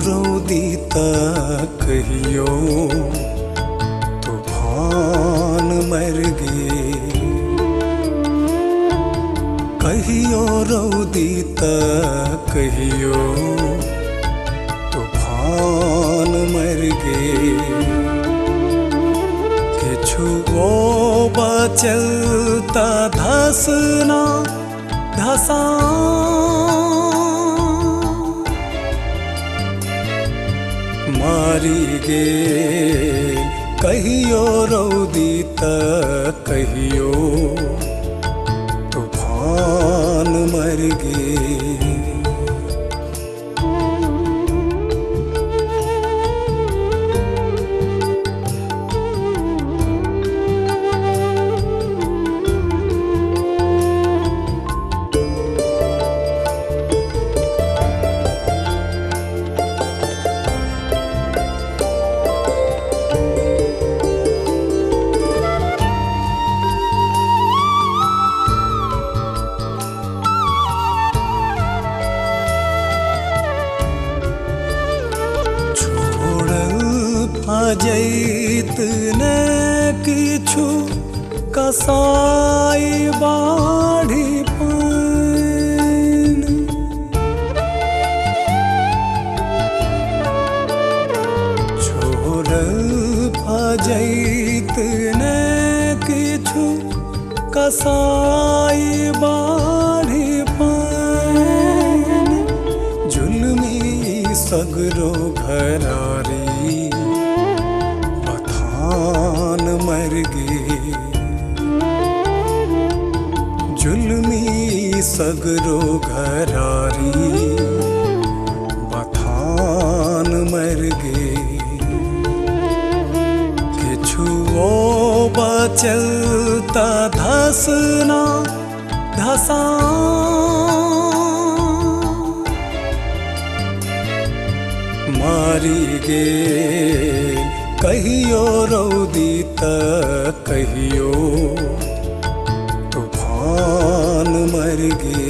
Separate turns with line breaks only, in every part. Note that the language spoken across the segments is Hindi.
रौदी त कहियो तूफान मर गे। कहियो रौदी त कहियो तूफान मर गे। किछु वो बचल त धसना धसा मारी गे। कहियो रौदी त कहियो तूफान मर गे। जैत ने किछु कसाई बाढ़ी पाइन। छोड़ल भजैत ने किछु कसाई बाढ़ी पाइन। जुल्मी सगरो घरारी मर गे। जुल्मी सगरो घरारी बथान मर गे। किछु वो बचल त धसना धसा मारी गे। कहियो रौदी त कहियो तूफान मर गे।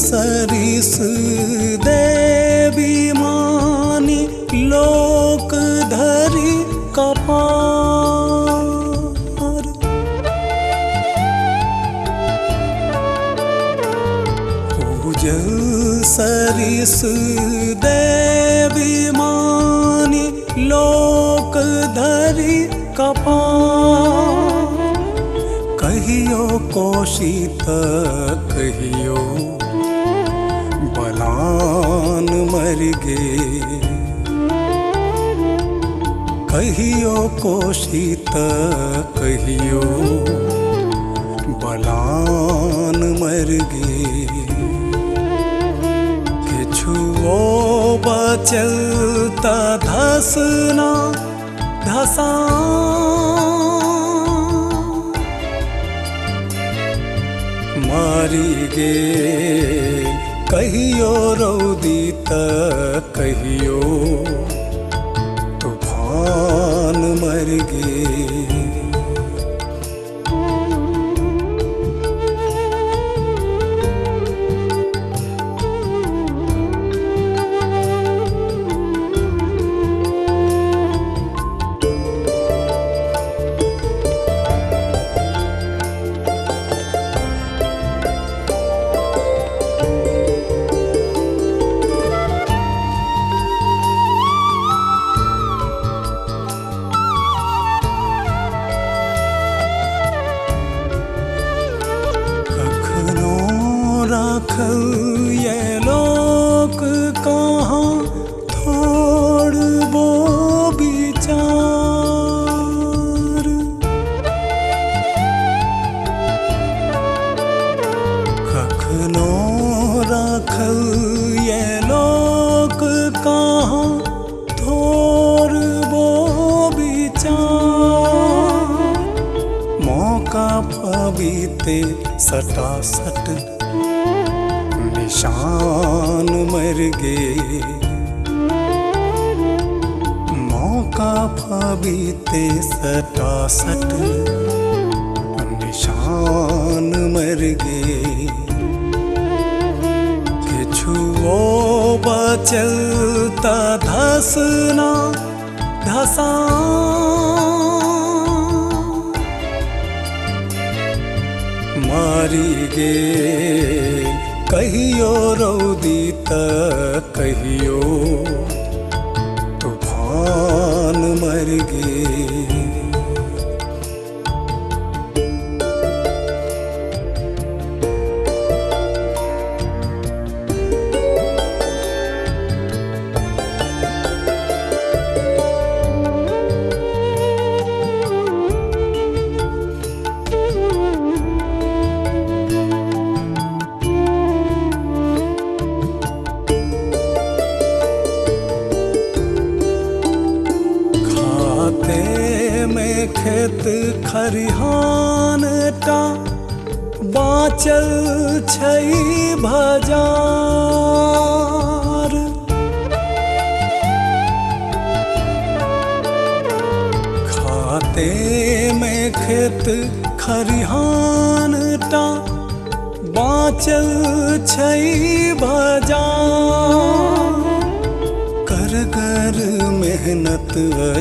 सरिस देवी मानी लोक धरि कपार। पूजल सरिस देवी मानी लोक धरि कपार। कहियो कोशी त कहियो बलान मर गे। कहियो कोशी त कहियो बलान मर गे। किछु वो बचल त धसना धसा मारी गे। कहियो रौदी त कहियो तूफान मर गे। कहाँ थोर बो विचार। मौका पबीते सटासट निशान मर गे। मौका पबीते सटासट निशान मर गे। किछुओ बचलता धसना धसा। मारी गे कहियो रौदी त कहियो तूफान मर गे। खेत खरिहान टा बाँचल छै भजार। खाते में खेत खरिहान टा बाँचल छै भजार। करगर मेहनत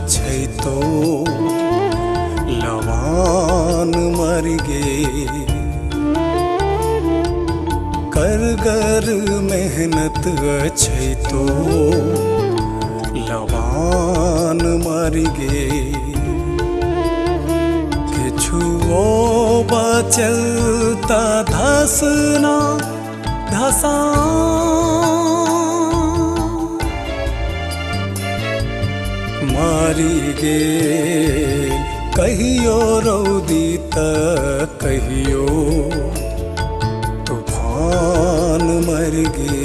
छै तो लवान मर गे। करगर मेहनत छै तो लवान मर गे। किछुओ बचलता धसना धसा। मारी गे कहियो रौदी त कहियो तूफान मर गे।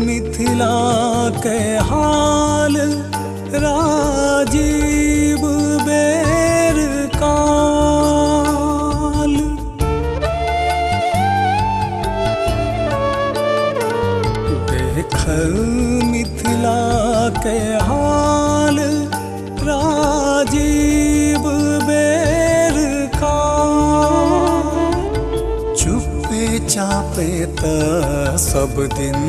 मिथिला के हाल राजीव बेर काल। देख मिथिला के हाल राजीव बेर काल। चुपे चापे त सब दिन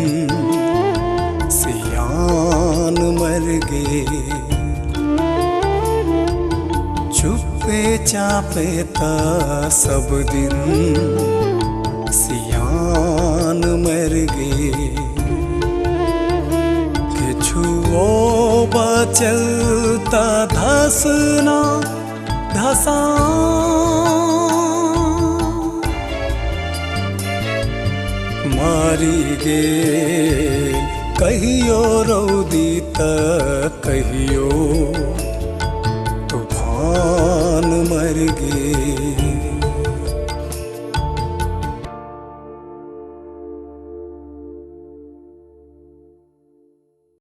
सियान मर गे। चुपे चापे त सब दिन सियान मर गे। किछुओ बचलता धसना धसा। मारी गे कहियो रौदी त कहियो तूफान मर गे।